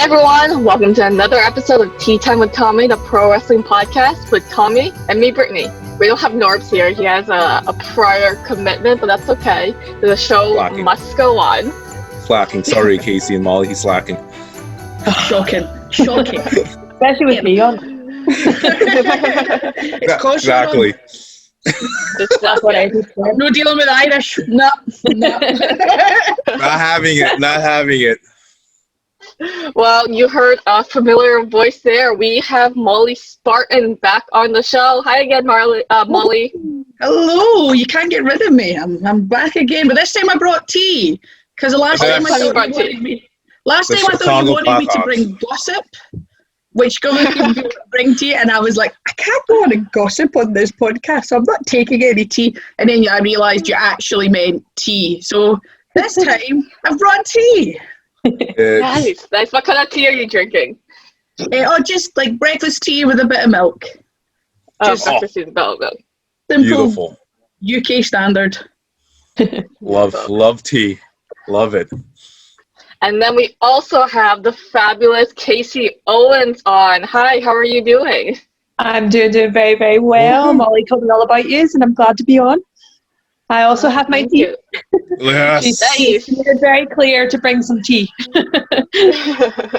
everyone, welcome to another episode of Tea Time with Tommy, the pro wrestling podcast with Tommy and me, Brittany. We don't have Norbs here. He has a prior commitment, but that's okay. The show must go on. Slacking. Sorry, Kasey and Molly. He's slacking. Shocking. Especially with me on. It's kosher. Exactly. That's what I do. No dealing with Irish. No. Not having it. Well, you heard a familiar voice there. We have Molly Spartan back on the show. Hi again, Molly. Hello. You can't get rid of me. I'm back again, but this time I brought tea. Because the last time I thought you wanted me to bring gossip, which you bring tea, and I was like, I can't go on and gossip on this podcast, so I'm not taking any tea. And then I realised you actually meant tea. So this time I've brought tea. Nice. What kind of tea are you drinking? Just like breakfast tea with a bit of milk. Breakfast tea with a bit of milk. Simple, beautiful. UK standard. Love tea. Love it. And then we also have the fabulous Kasey Owens on. Hi, how are you doing? I'm doing very, very well. Molly told me all about you, and I'm glad to be on. I also have my tea. Yes. She's made it very clear to bring some tea.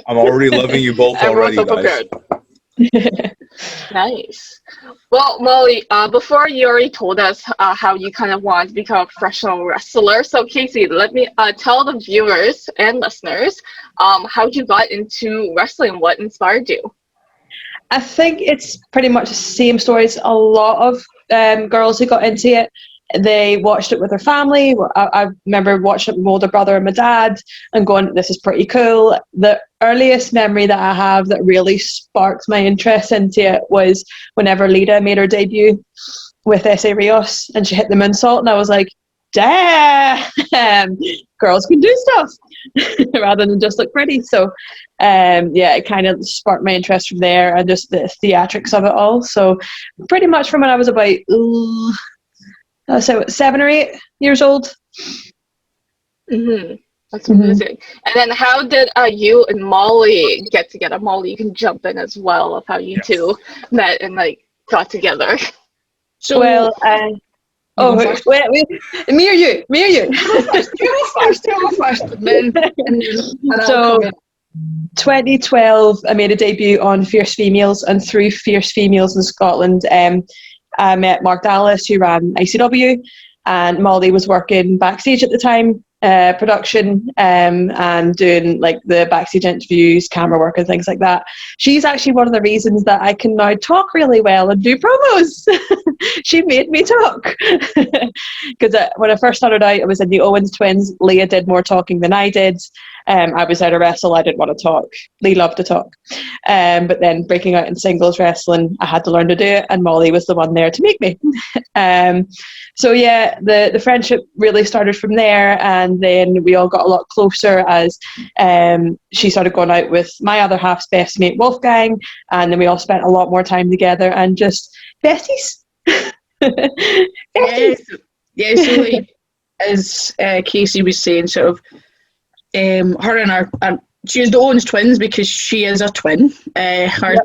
I'm already loving you both already, guys. Nice. Well, Molly, before you already told us how you kind of want to become a professional wrestler, so Kasey, let me tell the viewers and listeners how you got into wrestling. What inspired you? I think it's pretty much the same story as a lot of girls who got into it. They watched it with their family. I remember watching it with my older brother and my dad and going, this is pretty cool. The earliest memory that I have that really sparked my interest into it was whenever Lita made her debut with S.A. Rios and she hit the moonsault, and I was like, damn, girls can do stuff rather than just look pretty. So it kind of sparked my interest from there and just the theatrics of it all. So pretty much from when I was about 7 or 8 years old. That's amazing. And then how did you and Molly get together? Molly, you can jump in as well of how you two met and got together. So me or you? Go first. So 2012, I made a debut on Fierce Females, and through Fierce Females in Scotland, I met Mark Dallas, who ran ICW, and Molly was working backstage at the time, production, and doing the backstage interviews, camera work and things like that. She's actually one of the reasons that I can now talk really well and do promos. She made me talk. Because when I first started out, it was in the Owens twins. Leah did more talking than I did. I was out of wrestle. I didn't want to talk. Lee loved to talk. But then breaking out in singles wrestling, I had to learn to do it, and Molly was the one there to make me. The friendship really started from there, and then we all got a lot closer as she started going out with my other half's best mate, Wolfgang, and then we all spent a lot more time together and just besties. Yes, so as Kasey was saying, sort of, her and our, she was the Owens twins because she is a twin. Her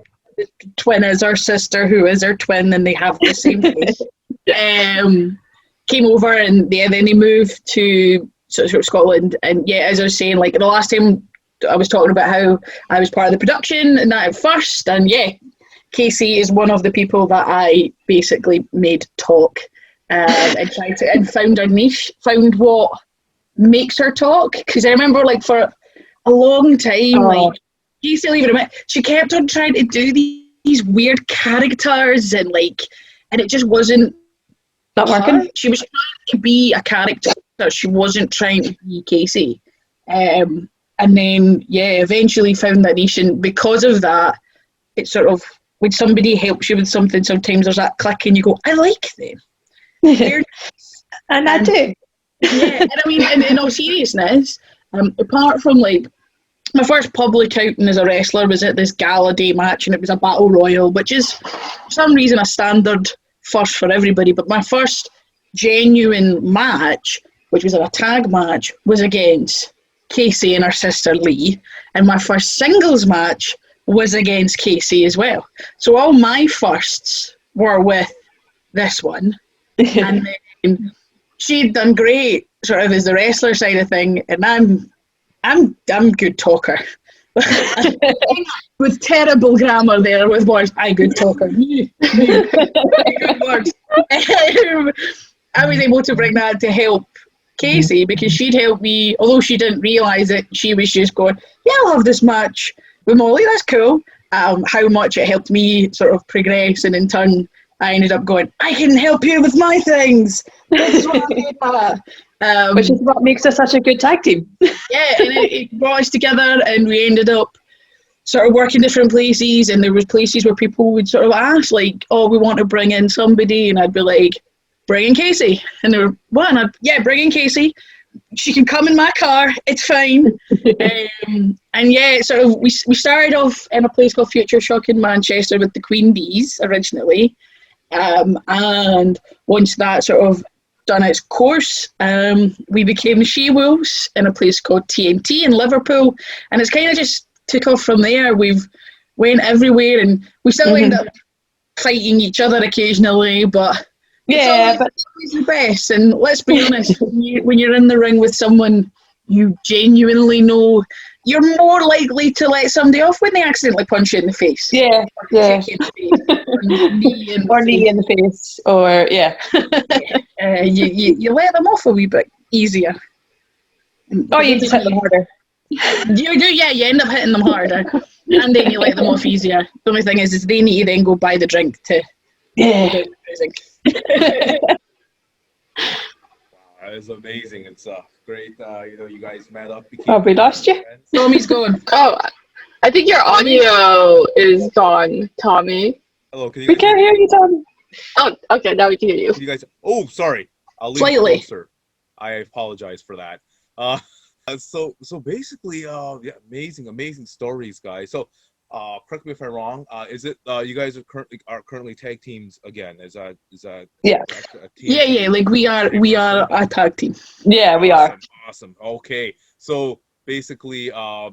twin is her sister, who is her twin, and they have the same face. Came over, and then they moved to sort of Scotland. And as I was saying, the last time I was talking about how I was part of the production and that at first, and Kasey is one of the people that I basically made talk and tried to, and found her niche, found what makes her talk. Because I remember for a long time, Kasey, she kept on trying to do these weird characters and it just wasn't not working. She was trying to be a character, she wasn't trying to be Kasey. And then eventually found that niche, and because of that, it's sort of, when somebody helps you with something, sometimes there's that click and you go, I like them. And I do. And I mean, in all seriousness, apart from my first public outing as a wrestler was at this gala day match, and it was a battle royal, which is for some reason a standard first for everybody, but my first genuine match, which was a tag match, was against Kasey and her sister Lee, and my first singles match was against Kasey as well. So all my firsts were with this one, and then she'd done great, sort of as the wrestler side of thing, and I'm good talker. With terrible grammar there with words. I good talker. Good words. I was able to bring that to help Kasey because she'd helped me, although she didn't realise it, she was just going, yeah, I'll have this match with Molly, that's cool. How much it helped me sort of progress, and in turn I ended up going, I can help you with my things. This is what I did that. Which is what makes us such a good tag team. Yeah, and it brought us together, and we ended up sort of working different places, and there was places where people would sort of ask, like, oh, we want to bring in somebody, and I'd be like, bring in Kasey. And they were, what? And yeah, bring in Kasey. She can come in my car, it's fine. And yeah, sort of we started off in a place called Future Shock in Manchester with the Queen Bees originally. And once that sort of done its course, we became the She-Wolves in a place called TNT in Liverpool, and it's kind of just took off from there. We've went everywhere, and we still end up fighting each other occasionally, but it's always the best. And let's be honest, when you're in the ring with someone you genuinely know, you're more likely to let somebody off when they accidentally punch you in the face. Yeah. Or knee in the face. Or, you let them off a wee bit easier. Or you just hit them harder. You do, yeah, you end up hitting them harder. And then you let them off easier. The only thing is they need to then go buy the drink to It's amazing. It's great. You guys met up. We lost you. Tommy's gone. Oh, I think your audio is gone, Tommy. Hello, can you? We can't hear you, Tommy. Oh, okay, now we can hear you. You guys. Oh, sorry. I'll leave Slightly. closer. I apologize for that. So basically, amazing stories, guys. So, correct me if I'm wrong. Is it you guys are currently tag teams again? Is that Yeah. Yeah, like we are a tag team. Yeah, we are. Awesome. Okay. So basically,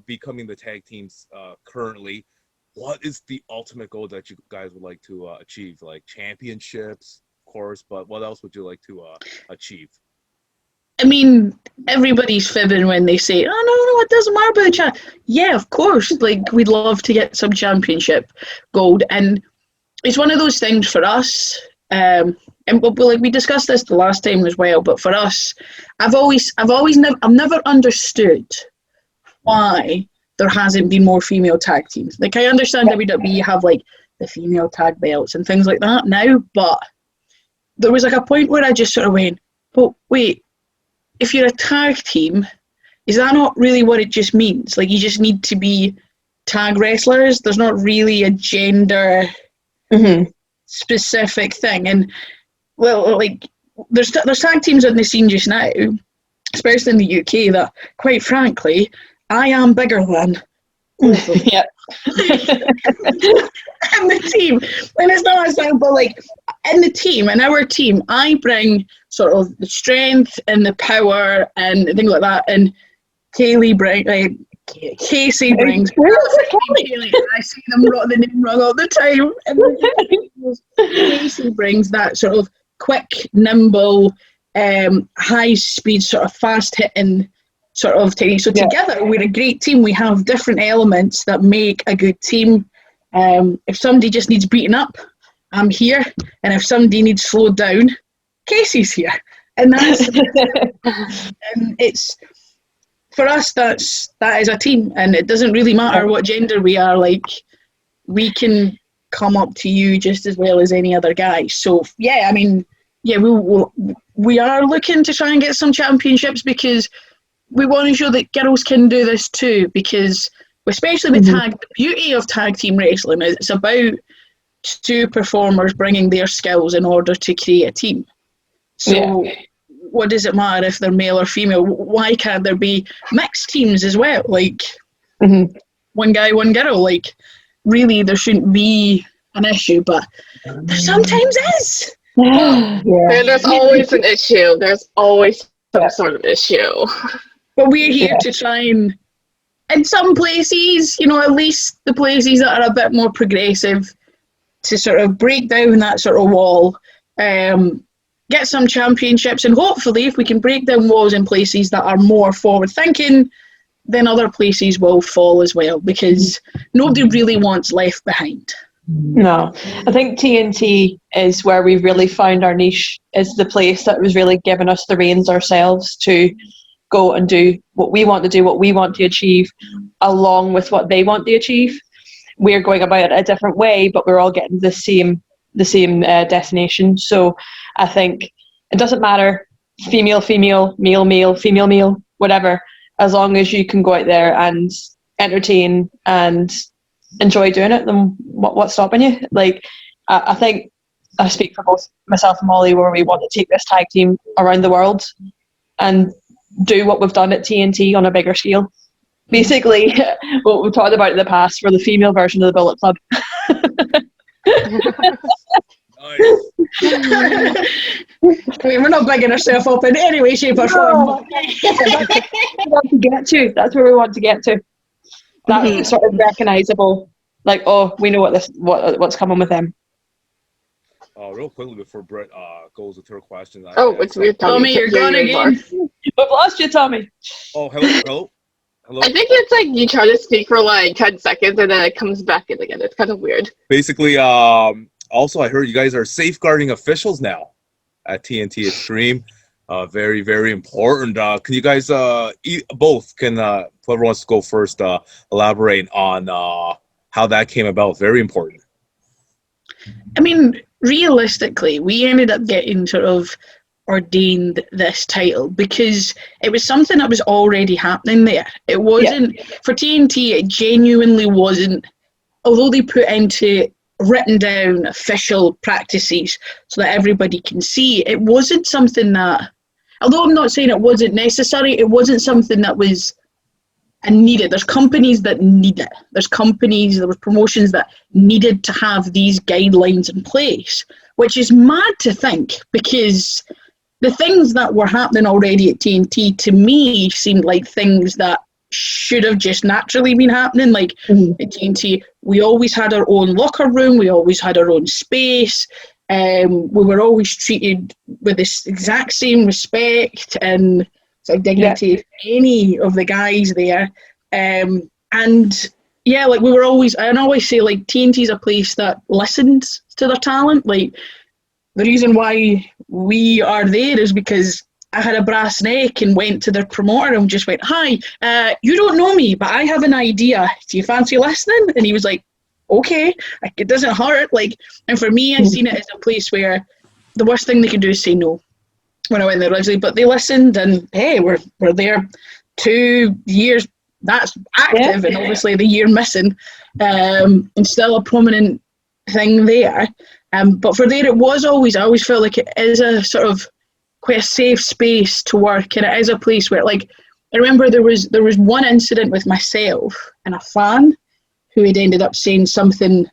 becoming the tag teams currently, what is the ultimate goal that you guys would like to achieve? Like championships, of course, but what else would you like to achieve? I mean, everybody's fibbing when they say, oh, no, it doesn't matter about the champ. Yeah, of course. Like, we'd love to get some championship gold. And it's one of those things for us. And like we discussed this the last time as well. But for us, I've never understood why there hasn't been more female tag teams. Like, I understand WWE have, like, the female tag belts and things like that now. But there was, like, a point where I just sort of went, but wait, if you're a tag team, is that not really what it just means? Like, you just need to be tag wrestlers? There's not really a gender specific thing. And, well, like, there's tag teams on the scene just now, especially in the UK, that, quite frankly, I am bigger than. Yeah. And the team, and it's not that, but like in the team, in our team, I bring sort of the strength and the power and things like that, and Kasey brings. I see them the name wrong all the time. Kasey brings that sort of quick, nimble, high speed, sort of fast hitting sort of technique. So together we're a great team. We have different elements that make a good team. If somebody just needs beaten up, I'm here, and if somebody needs slowed down, Kasey's here. And that's and it's for us, that is a team, and it doesn't really matter what gender we are. Like, we can come up to you just as well as any other guy. So yeah, I mean, yeah, we are looking to try and get some championships because we want to show that girls can do this too, because especially with tag, the beauty of tag team wrestling is it's about two performers bringing their skills in order to create a team. So what does it matter if they're male or female? Why can't there be mixed teams as well? Like, one guy, one girl. Like, really, there shouldn't be an issue, but there sometimes is. There's always an issue. There's always some sort of issue. But we're here to try and, in some places, you know, at least the places that are a bit more progressive, to sort of break down that sort of wall, get some championships, and hopefully if we can break down walls in places that are more forward thinking, then other places will fall as well, because nobody really wants left behind. No, I think TNT is where we've really found our niche, is the place that was really giving us the reins ourselves to go and do what we want to do, what we want to achieve, along with what they want to achieve. We're going about it a different way, but we're all getting the same destination. So I think it doesn't matter, female, male, female, whatever, as long as you can go out there and entertain and enjoy doing it, then what's stopping you? Like, I think I speak for both myself and Molly, where we want to take this tag team around the world and do what we've done at TNT on a bigger scale. Basically, what we've talked about in the past, for the female version of the Bullet Club. I mean, we're not bigging ourselves up in any way, shape, or form. That's where we want to get to. That's sort of recognisable. Like, oh, we know what's coming with them. Real quickly before Britt goes with her question. It's weird. Tommy, you're gone again. We've lost you, Tommy. Oh, hello. I think it's like you try to speak for like 10 seconds and then it comes back in again. It's kind of weird. Basically, also I heard you guys are safeguarding officials now at TNT Extreme. Very, very important. Can you guys both, whoever wants to go first, elaborate on how that came about? Very important. I mean, realistically, we ended up getting sort of ordained this title because it was something that was already happening there. It wasn't, for TNT, it genuinely wasn't, although they put into written down official practices so that everybody can see, it wasn't something that, although I'm not saying it wasn't necessary, it wasn't something that was needed. There's companies that need it. There were promotions that needed to have these guidelines in place, which is mad to think, because the things that were happening already at TNT, to me, seemed like things that should have just naturally been happening. Like at TNT, we always had our own locker room, we always had our own space, we were always treated with this exact same respect and dignity of any of the guys there. And yeah, like we were always, I always say, like, TNT's a place that listens to their talent. Like, the reason why we are there is because I had a brass neck and went to their promoter and just went, "Hi, you don't know me, but I have an idea. Do you fancy listening?" And he was like, "Okay." Like, it doesn't hurt. Like, and for me, I seen it as a place where the worst thing they could do is say no when I went there originally. But they listened, and hey, we're there 2 years. That's active, and obviously the year missing, and still a prominent thing there. But for there, it was always, I always felt like it is a sort of quite a safe space to work, and it is a place where, like, I remember there was one incident with myself and a fan who had ended up saying something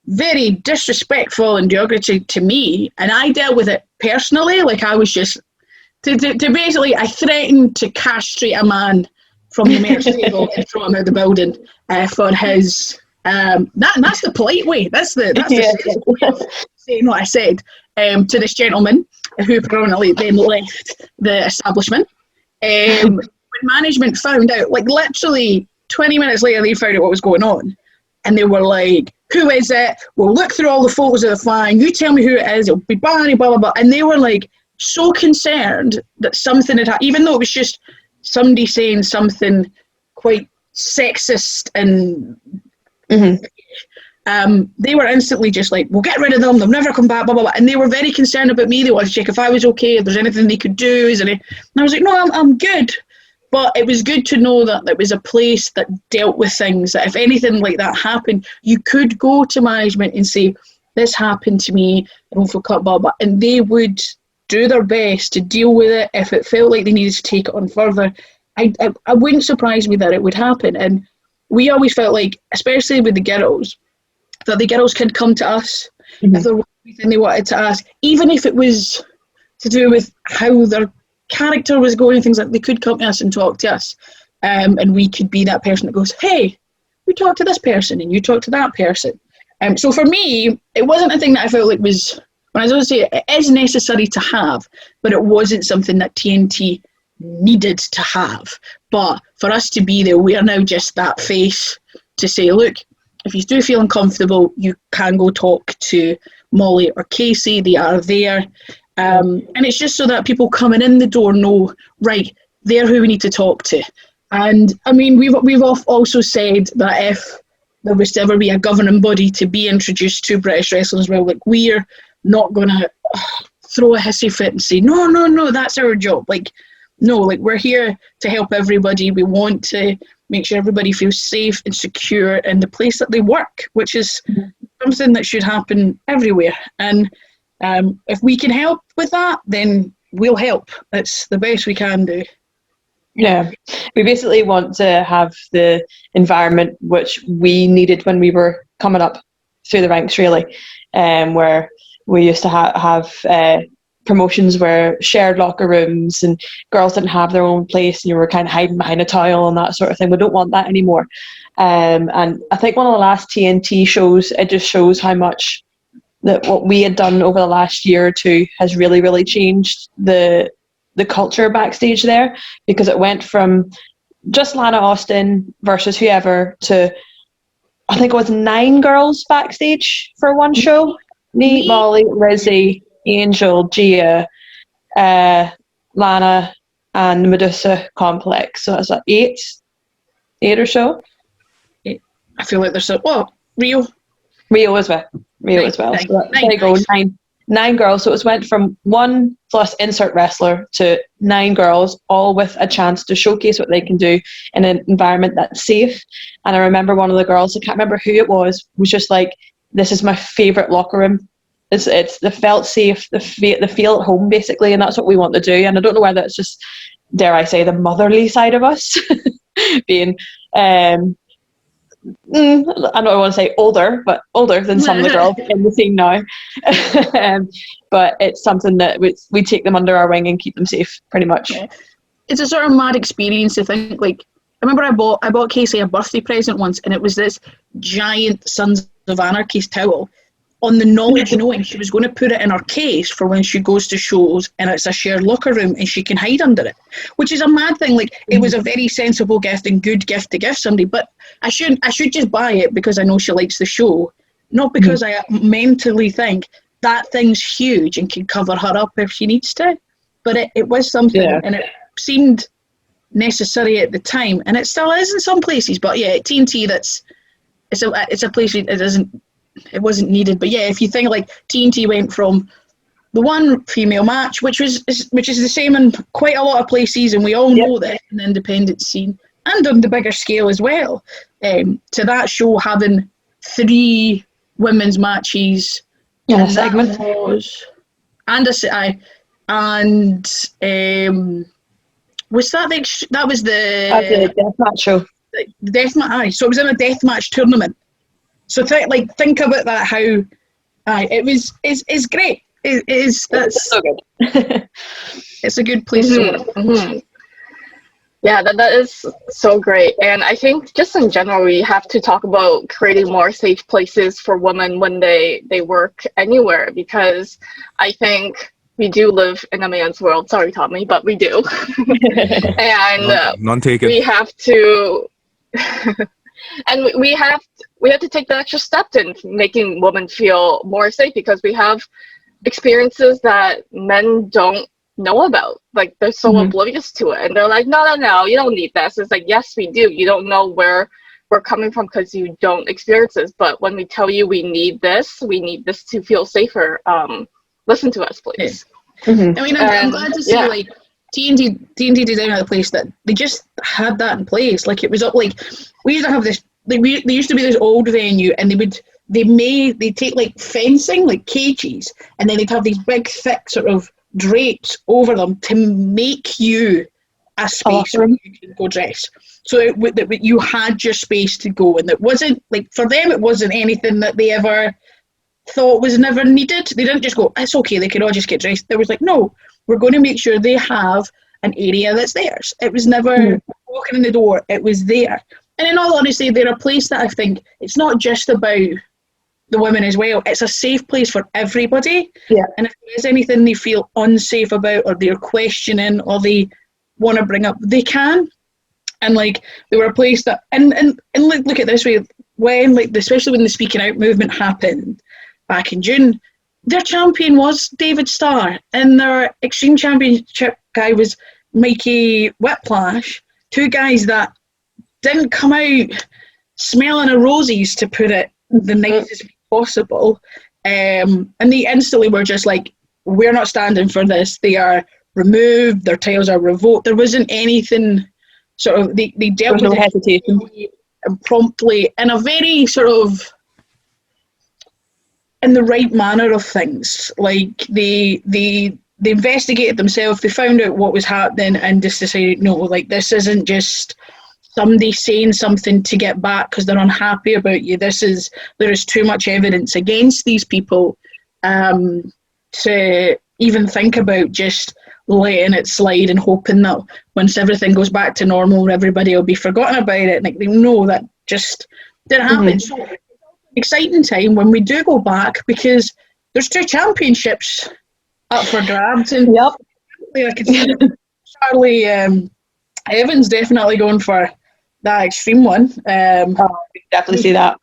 very disrespectful and derogatory to me, and I dealt with it personally. Like, I was just to basically, I threatened to castrate a man from the merch table and throw him out of the building for his. That's the polite way. That's the way of saying what I said to this gentleman who permanently then left the establishment. When management found out, like literally 20 minutes later, they found out what was going on, and they were like, "Who is it? We'll look through all the photos of the fan. You tell me who it is. It'll be blah blah blah." And they were like so concerned that something had happened, even though it was just somebody saying something quite sexist and. They were instantly just like, "We'll get rid of them, they'll never come back, blah blah blah." And they were very concerned about me. They wanted to check if I was okay, if there's anything they could do. And I was like, "No, I'm good." But it was good to know that there was a place that dealt with things, that if anything like that happened, you could go to management and say, "This happened to me, I don't feel cut, blah blah," and they would do their best to deal with it. If it felt like they needed to take it on further, I wouldn't surprise me that it would happen. And we always felt like, especially with the girls, that the girls could come to us if there was anything they wanted to ask, even if it was to do with how their character was going, things like they could come to us and talk to us, and we could be that person that goes, hey, we talk to this person and you talk to that person. So for me, it wasn't a thing that I felt like was, when I was going to say it is necessary to have, but it wasn't something that TNT needed to have. But for us to be there, we are now just that face to say, look, if you do feel uncomfortable, you can go talk to Molly or Kasey. They are there. And it's just so that people coming in the door know, right, they're who we need to talk to. And I mean, we've also said that if there was to ever be a governing body to be introduced to British wrestling as well, like, we're not going to throw a hissy fit and say, no, that's our job. Like, no, like, we're here to help everybody. We want to make sure everybody feels safe and secure in the place that they work, which is something that should happen everywhere. And if we can help with that, then we'll help. It's the best we can do. Yeah, we basically want to have the environment which we needed when we were coming up through the ranks, really, where we used to have promotions where shared locker rooms and girls didn't have their own place and you were kind of hiding behind a towel and that sort of thing. We don't want that anymore. And I think one of the last TNT shows, it just shows how much that what we had done over the last year or two has really, really changed the culture backstage there, because it went from just Lana Austin versus whoever to, I think it was 9 girls backstage for one show. Me, Molly, Lizzie, Angel, Gia, Lana, and Medusa Complex. So it's like 8 or so. I feel like there's Rio as well. As well. So there you go, 9 girls. So it went from 1 plus insert wrestler to 9 girls, all with a chance to showcase what they can do in an environment that's safe. And I remember one of the girls, I can't remember who it was just like, this is my favourite locker room. It's the felt safe, the feel at home, basically, and that's what we want to do. And I don't know whether it's just, dare I say, the motherly side of us being I don't want to say older, but older than some of the girls in the scene now. But it's something that we take them under our wing and keep them safe, pretty much. Yeah. It's a sort of mad experience to think, like, I remember I bought Kasey a birthday present once, and it was this giant Sons of Anarchy towel, on the knowledge knowing she was going to put it in her case for when she goes to shows and it's a shared locker room and she can hide under it, which is a mad thing. Like, it was a very sensible gift and good gift to give somebody, but I should just buy it because I know she likes the show, not because I mentally think that thing's huge and can cover her up if she needs to. But it was something, and it seemed necessary at the time, and it still is in some places. But yeah, at TNT, it's a place it wasn't needed. But yeah, if you think, like, TNT went from the one female match, which is the same in quite a lot of places, and we all know that in the independent scene and on the bigger scale as well, to that show having 3 women's matches in a segment, was that the deathmatch show? Deathmatch. So it was in a deathmatch tournament. So think about that. How it's great. That's so good. It's a good place to work. Mm-hmm. Yeah, that is so great. And I think just in general, we have to talk about creating more safe places for women when they work anywhere, because I think we do live in a man's world. Sorry, Tommy, but we do. And none taken. We have to and we have to take the extra step in making women feel more safe, because we have experiences that men don't know about. Like, they're so oblivious to it, and they're like, no, you don't need this. It's like, yes, we do. You don't know where we're coming from because you don't experience this. But when we tell you we need this to feel safer, listen to us, please. I mean, I'm glad to see like TNT Design had a place that they just had that in place. Like, it was up, like, we used to have this, like, there used to be this old venue, and they'd take, like, fencing, like cages, and then they'd have these big thick sort of drapes over them to make you a space where you could go dress. So you had your space to go, and it wasn't, like, for them, it wasn't anything that they ever thought was never needed. They didn't just go, it's okay, they could all just get dressed. There was like, no, we're going to make sure they have an area that's theirs. It was never walking in the door, it was there. And in all honesty, they're a place that I think it's not just about the women as well. It's a safe place for everybody. Yeah. And if there's anything they feel unsafe about or they're questioning or they want to bring up, they can. And like they were a place that and look at it this way, when like especially when the speaking out movement happened back in June, their champion was David Starr and their Extreme Championship guy was Mikey Whiplash, two guys that didn't come out smelling of roses, to put it the nicest way possible. And they instantly were just like, we're not standing for this. They are removed, their titles are revoked. There wasn't anything sort of, they dealt with no it hesitation. and promptly in a very sort of, in the right manner of things. Like they investigated themselves, they found out what was happening and just decided, no, like this isn't just somebody saying something to get back because they're unhappy about you. There is too much evidence against these people to even think about just letting it slide and hoping that once everything goes back to normal, everybody will be forgotten about it. And like, they know that just didn't happen. So it's an exciting time when we do go back because there's 2 championships up for grabs. And Yep. I could see Charlie Evans definitely going for that Extreme one. Definitely see that.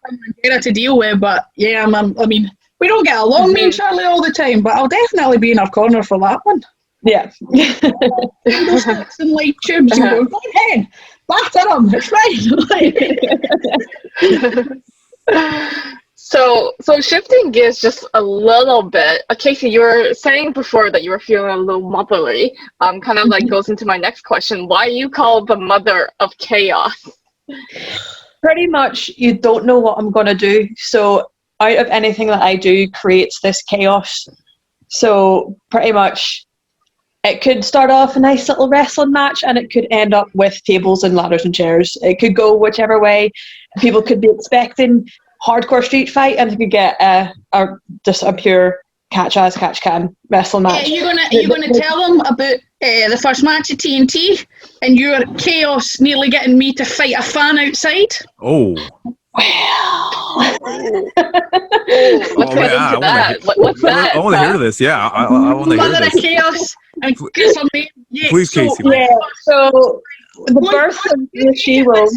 To deal with, but yeah, I mean, we don't get along, me and Charlie, all the time, but I'll definitely be in our corner for that one. Yeah. And light tubes and go ahead, batter them, it's fine. So shifting gears just a little bit, Kasey, you were saying before that you were feeling a little motherly. Kind of like goes into my next question. Why are you called the mother of chaos? Pretty much, you don't know what I'm going to do. So out of anything that I do creates this chaos. So pretty much it could start off a nice little wrestling match and it could end up with tables and ladders and chairs. It could go whichever way. People could be expecting hardcore street fight and it could get just a pure catch can wrestle match. Yeah, you're gonna tell them about the first match at TNT and your chaos nearly getting me to fight a fan outside? Oh. Well. Let's get into that. What's that? I want to hear this. Yeah, I want to hear Mother this. of chaos and get some name. Yeah, Please, Kasey. Yeah, so the birth of the She-Wolves.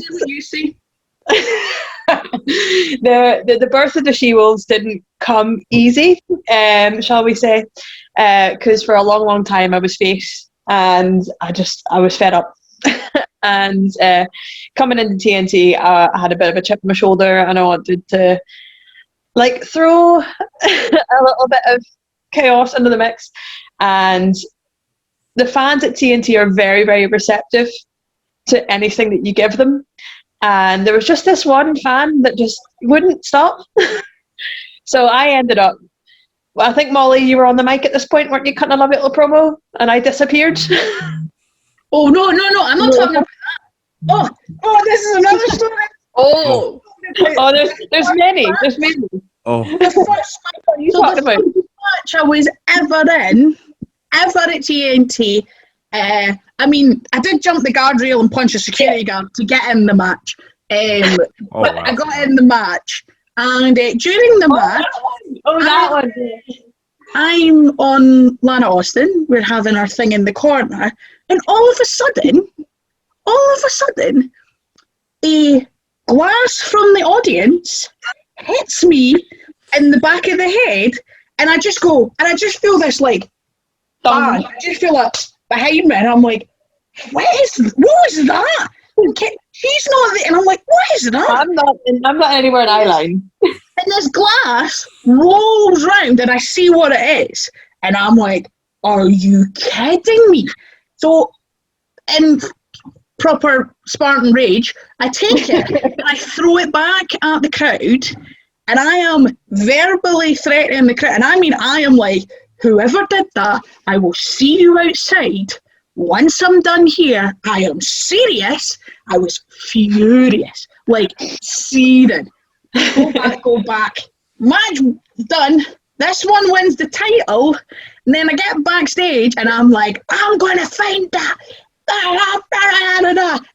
The birth of the She-Wolves didn't come easy, shall we say, because for a long time I was face and I was fed up. And coming into TNT, I had a bit of a chip on my shoulder and I wanted to like throw a little bit of chaos into the mix. And the fans at TNT are very, very receptive to anything that you give them. And there was just this one fan that just wouldn't stop. So I ended up, well, I think, Molly, you were on the mic at this point, weren't you, cutting a lovely little promo? And I disappeared. Oh, no, I'm not talking about that. Oh, this is another story. Oh, there's many. Oh. The first match I was ever at TNT, I mean, I did jump the guardrail and punch a security guard to get in the match. But I got in the match, and during the match, that one. I'm on Lana Austin. We're having our thing in the corner, and all of a sudden, a glass from the audience hits me in the back of the head, and I just feel this like, bang. I just feel like behind me, and I'm like, what was that? She's not there, and I'm like, what is that? I'm not anywhere in eye line. And this glass rolls round, and I see what it is, and I'm like, are you kidding me? So, in proper Spartan rage, I take it and I throw it back at the crowd, and I am verbally threatening the crowd, and I mean, I am like, whoever did that, I will see you outside. Once I'm done here, I am serious. I was furious, like seething. Go back. Match done. this one wins the title. And then I get backstage and I'm like, I'm going to find that.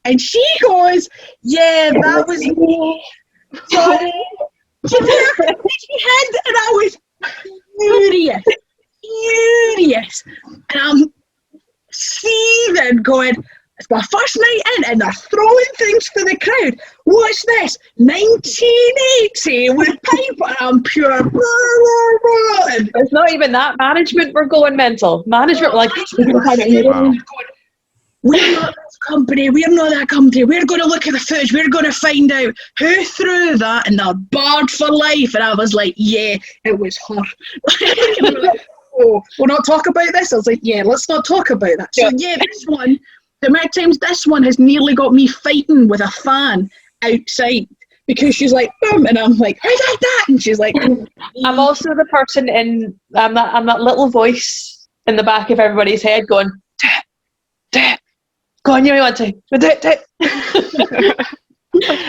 And she goes, yeah, that was me. Sorry. She had, and I was furious. And I'm seething, going, it's my first night in, and they're throwing things for the crowd. What's this? 1980 with paper. I'm pure. And It's not even that. Management were going mental. Management were like, Wow. we're not this company, we're not that company, we're going to look at the footage, we're going to find out who threw that, and they're barred for life. And I was like, yeah, it was her. And they were like, oh, we'll not talk about this. I was like, yeah, let's not talk about that. So yeah, this one, the amount of times this one has nearly got me fighting with a fan outside, because she's like, boom, and I'm like, who did that? And she's like, I'm also the person in, I'm that little voice in the back of everybody's head going, do it. Go on, you want to. Do it.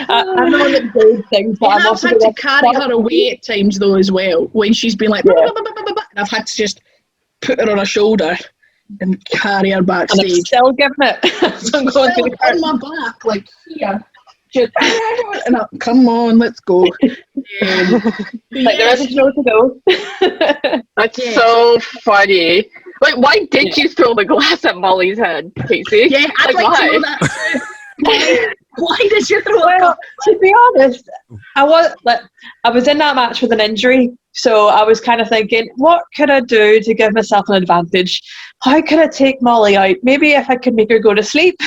I'm not the big things, but I'm also had to carry her away at times though as well, when she's been like, and I've had to just put her on her shoulder and carry her and I'm backstage. still giving it. So I'm going through the On my back, like here. Just, and come on, let's go. like there is a show to go. That's so funny. Like, why did you throw the glass at Molly's head, Kasey? Yeah, I'd like why? to know that too. Why did you throw it? Well, to be honest, I was in that match with an injury, so I was kind of thinking, what could I do to give myself an advantage? How could I take Molly out? Maybe if I could make her go to sleep.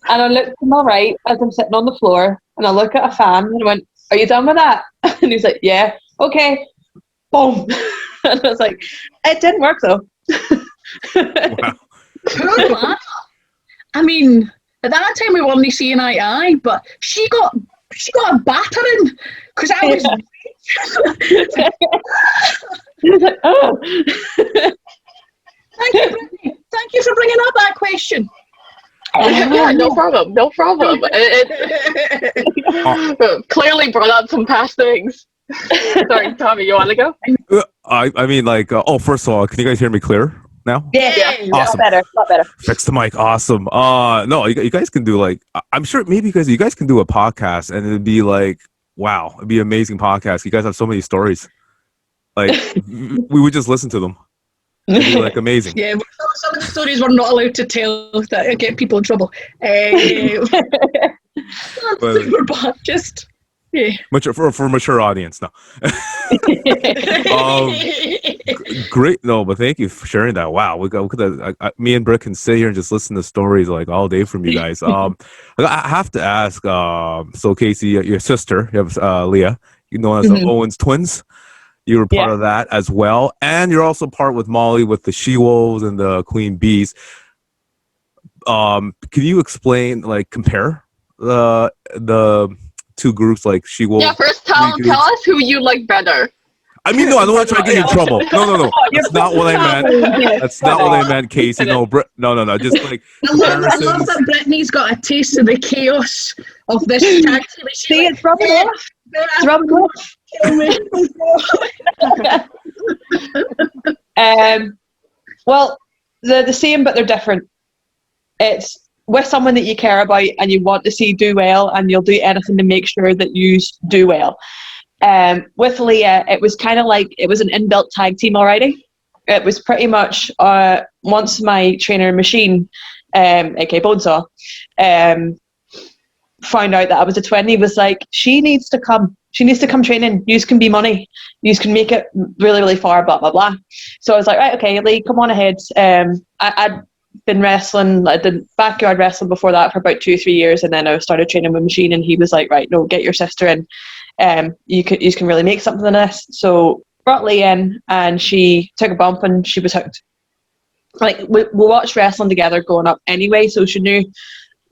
And I looked to my right as I'm sitting on the floor, and I look at a fan and I went, are you done with that? And he's like, yeah, okay. Boom. And I was like, it didn't work though. Wow. Poor lad. I mean, at that time we weren't seeing eye to eye, but she got a battering because I was. He was like, oh. Thank you, Brittany. Thank you for bringing up that question. Yeah, no problem. It clearly brought up some past things. Sorry, Tommy, you want to go? I mean, like, first of all, can you guys hear me clear now? Yeah. Awesome. A lot better. Fix the mic. Awesome. No, you guys can do like, I'm sure maybe you guys can do a podcast, and it'd be like, wow, it'd be an amazing podcast. You guys have so many stories. Like, we would just listen to them. It'd be like amazing. Yeah, some of the stories we're not allowed to tell that get people in trouble. But just yeah. For mature audience, no. Great, no, but thank you for sharing that. Wow, we could me and Britt can sit here and just listen to stories like all day from you guys. I have to ask. So Kasey, your sister, you have Leah, you know as the Owens twins. You were part of that as well, and you're also part with Molly with the She-Wolves and the Queen Bees. Can you explain, like, compare the two groups, like She-Wolves? Yeah, first tell us who you like better. I mean, no, I don't want to try to get you in trouble. No. That's not what I meant. That's not what I meant, Kasey. No, no. Just like I love that Brittany's got a taste of the chaos of this tag team. See, it's rubbing off. It's rubbing off. Well, they're the same, but they're different. It's with someone that you care about and you want to see do well, and you'll do anything to make sure that you do well. With Leah, it was kind of like it was an inbuilt tag team already. It was pretty much once my trainer Machine, aka Bonesaw, found out that I was a twin, he was like, she needs to come training. You can be money. You can make it really, really far, blah, blah, blah. So I was like, right, okay, Lee, come on ahead. I'd been wrestling, I did backyard wrestling before that for about 2-3 years, and then I started training with Machine, and he was like, right, no, get your sister in. You can really make something of this. So brought Lee in, and she took a bump, and she was hooked. Like, we watched wrestling together growing up anyway, so she knew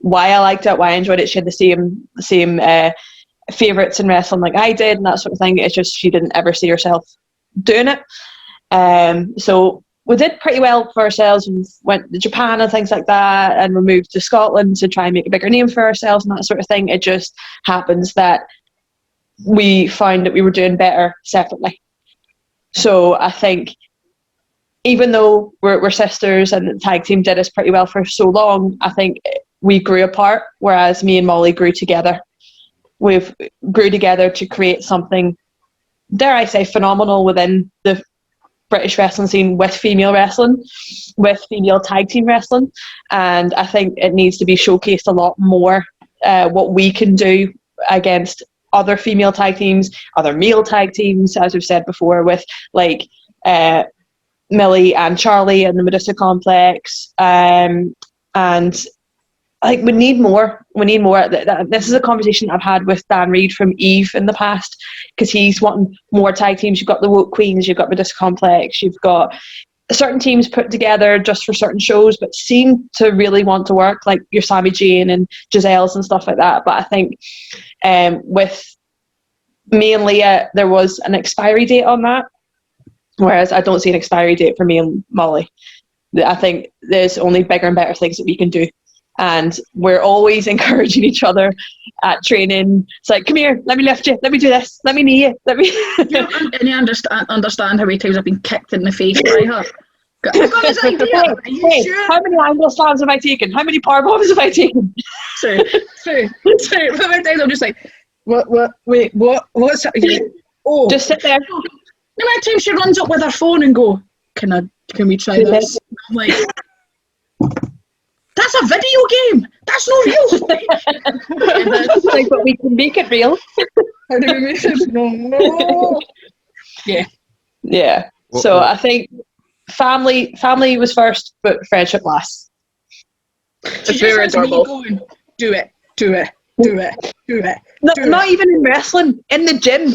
why I liked it, why I enjoyed it. She had the same favourites in wrestling like I did, and that sort of thing. It's just she didn't ever see herself doing it. So we did pretty well for ourselves. We went to Japan and things like that, and we moved to Scotland to try and make a bigger name for ourselves and that sort of thing. It just happens that we found that we were doing better separately. So I think even though we're sisters and the tag team did us pretty well for so long, I think we grew apart, whereas me and Molly grew together. We've grew together to create something, dare I say, phenomenal within the British wrestling scene with female wrestling, with female tag team wrestling. And I think it needs to be showcased a lot more, what we can do against other female tag teams, other male tag teams, as we've said before, with like Millie and Charlie and the Medusa Complex. And like we need more. This is a conversation I've had with Dan Reed from Eve in the past, because he's wanting more tag teams. You've got the Woke Queens, you've got Medusa Complex, you've got certain teams put together just for certain shows, but seem to really want to work, like your Sami Jane and Giselle's and stuff like that. But I think with me and Leah, there was an expiry date on that, whereas I don't see an expiry date for me and Molly. I think there's only bigger and better things that we can do. And we're always encouraging each other at training. It's like, come here, let me lift you, let me do this, let me knee you, let me... And you understand how many times I've been kicked in the face by her. I've got this idea. Are you sure? How many angle slams have I taken? How many power bombs have I taken? True. How many times I'm just like, wait, what's that? Oh. Just sit there. How many times she runs up with her phone and go, can we try this? I'm like... That's a video game. That's not real. Like, but we can make it real. How do we make it? No. Yeah. So I think family was first, but friendship last. It's very adorable. Going, do it. Not even in wrestling, in the gym.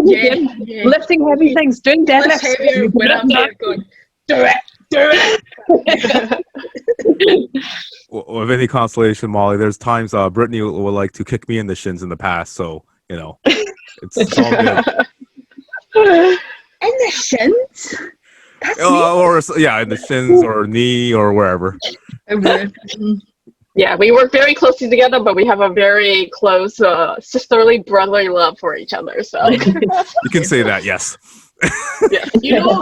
Yeah. Lifting heavy things, doing deadlifts. Heavier when I'm there going, do it. Well, with any consolation, Molly, there's times Brittany would like to kick me in the shins in the past, so it's all good. In the shins? That's Or in the shins or knee or wherever. Yeah, we work very closely together, but we have a very close sisterly, brotherly love for each other. So You can say that, yes. yeah. you know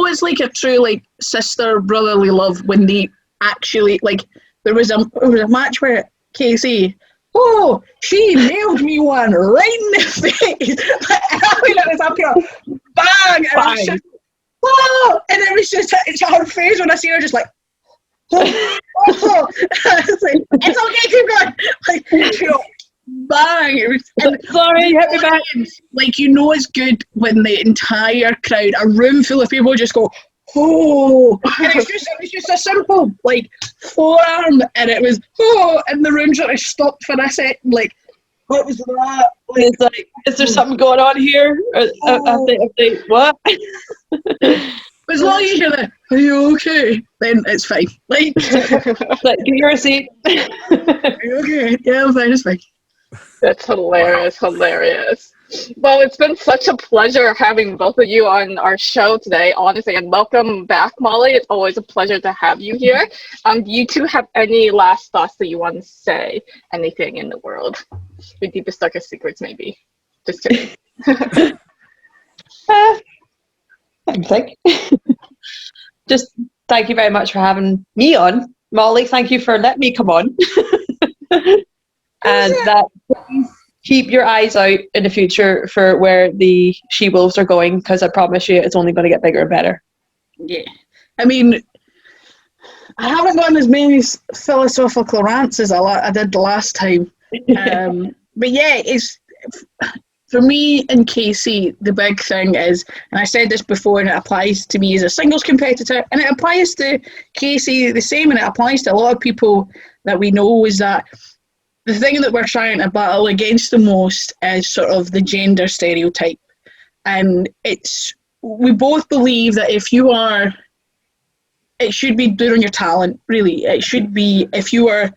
it's like a true like sister brotherly love when they actually like there was a match where Kasey, she nailed me one right in the face. I mean, it was up here, bang, and it was just, and it was just her face when I see her just like, it's like, it's okay, keep going, like, bang! It was, Sorry, hit me back. Like, it's good when the entire crowd, a room full of people, just go, and it was just a simple like forearm, and it was and the room sort of stopped for a second, like, what was that? Like, it's like, is there something going on here? I think what? As long as you hear that, are you okay? Then it's fine. Like, get your receipt. Are you okay? Yeah, I'm fine. It's fine. That's hilarious. Well, it's been such a pleasure having both of you on our show today, honestly, and welcome back, Molly. It's always a pleasure to have you here. Do you two have any last thoughts that you want to say? Anything in the world? Your deepest, darkest secrets, maybe. Just kidding. I think. Just thank you very much for having me on. Molly, thank you for letting me come on. And please keep your eyes out in the future for where the She-Wolves are going, because I promise you it's only going to get bigger and better. Yeah. I mean, I haven't gotten as many philosophical rants as I did the last time. But yeah, it's... For me and Kasey, the big thing is, and I said this before, and it applies to me as a singles competitor, and it applies to Kasey the same, and it applies to a lot of people that we know, is that the thing that we're trying to battle against the most is sort of the gender stereotype. And we both believe that it should be doing on your talent, really. It should be, if you are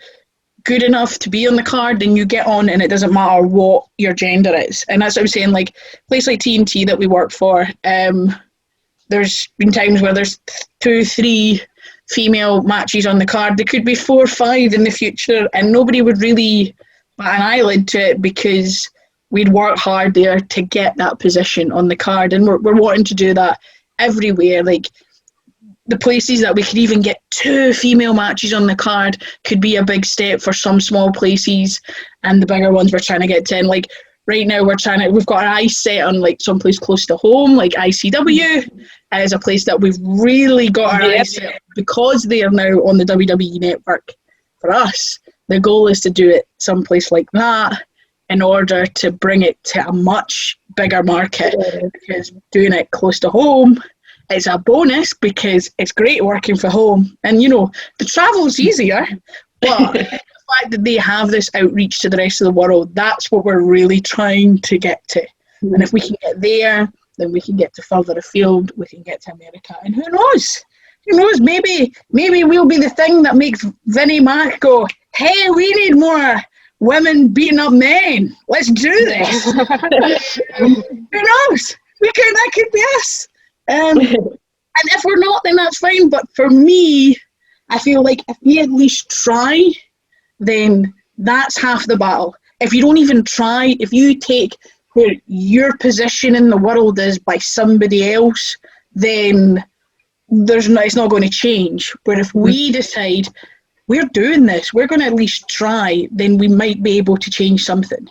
good enough to be on the card, then you get on, and it doesn't matter what your gender is. And that's what I'm saying, like, place like TNT that we work for, there's been times where there's 2-3 female matches on the card. There could be 4 or 5 in the future, and nobody would really bat an eyelid to it, because we'd work hard there to get that position on the card, and we're wanting to do that everywhere. Like, the places that we could even get 2 female matches on the card could be a big step for some small places, and the bigger ones we're trying to get 10. Like, right now we've got our eyes set on like someplace close to home, like ICW is a place that we've really got our eyes set on because they are now on the WWE network. For us, the goal is to do it someplace like that in order to bring it to a much bigger market, because doing it close to home is a bonus, because it's great working from home, and you know, the travel's easier, but the fact that they have this outreach to the rest of the world, that's what we're really trying to get to. And if we can get there, then we can get to further afield, we can get to America, and who knows, maybe we'll be the thing that makes Vinnie Mac go, hey, we need more women beating up men, let's do this. Who knows, that could be us. And if we're not, then that's fine. But for me, I feel like if we at least try, then that's half the battle. If you don't even try, if you take where your position in the world is by somebody else, then it's not going to change. But if we decide we're doing this, we're going to at least try, then we might be able to change something.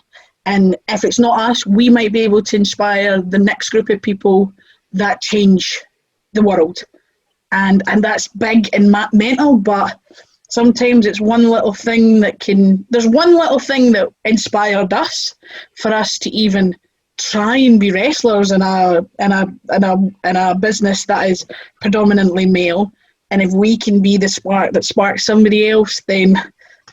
And if it's not us, we might be able to inspire the next group of people that change the world. And that's big and mental, but sometimes it's one little thing there's one little thing that inspired us for us to even try and be wrestlers in a business that is predominantly male. And if we can be the spark that sparks somebody else, then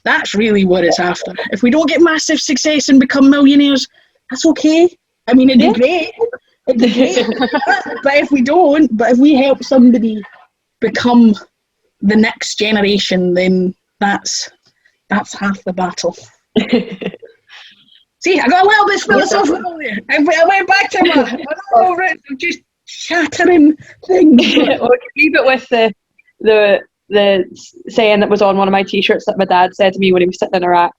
that's really what it's after. If we don't get massive success and become millionaires, that's okay. I mean, it'd be great. But if we help somebody become the next generation, then that's half the battle. See, I got a little bit philosophical there. I went back to my just shattering thing. Well, leave it with the saying that was on one of my t-shirts that my dad said to me when he was sitting in Iraq.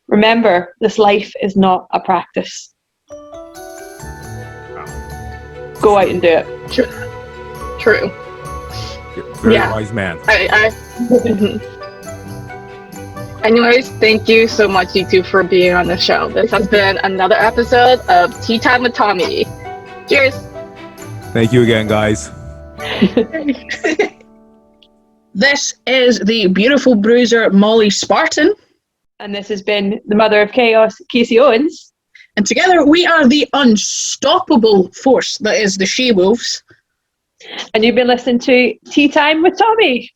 Remember, this life is not a practice. Go out and do it. True. Very wise man. Anyways, thank you so much, you two, for being on the show. This has been another episode of Tea Time with Tommy. Cheers. Thank you again, guys. This is the beautiful bruiser, Molly Spartan. And this has been the Mother of Chaos, Kasey Owens. And together we are the unstoppable force that is the She-Wolves. And you've been listening to Tea Time with Tommy.